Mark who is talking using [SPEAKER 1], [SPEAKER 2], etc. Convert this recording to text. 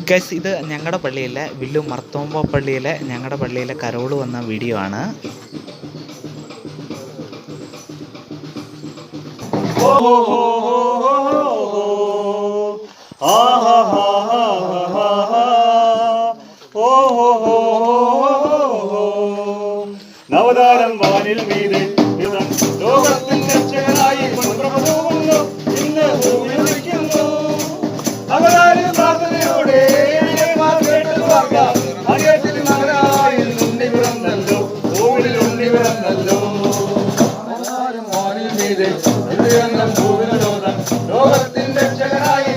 [SPEAKER 1] Guys, ഇത് ഞങ്ങളുടെ പള്ളിയിലെ വില്ലു മർത്തോമ്പ പള്ളിയിലെ ഞങ്ങളുടെ പള്ളിയിലെ കരോള് വന്ന വീഡിയോ ആണ്.
[SPEAKER 2] നവതാരം വാനിൽ മീതെ ലോകത്തിന്റെ രക്ഷകനായി കൊണ്ടുപോകുന്നു. ഇന്ന് ഭൂമിയിൽ നിൽക്കുന്നു അവതാരി പ്രാർത്ഥനയോടെ കേട്ടത് നഗരായിൽ ഉണ്ണി പിറന്നല്ലോ, ഭൂമിയിൽ ഉണ്ണി പിറന്നല്ലോ. അവതാരം വാനിൽ മീതെ ഭൂമിയിലോകം ലോകത്തിന്റെ രക്ഷകനായി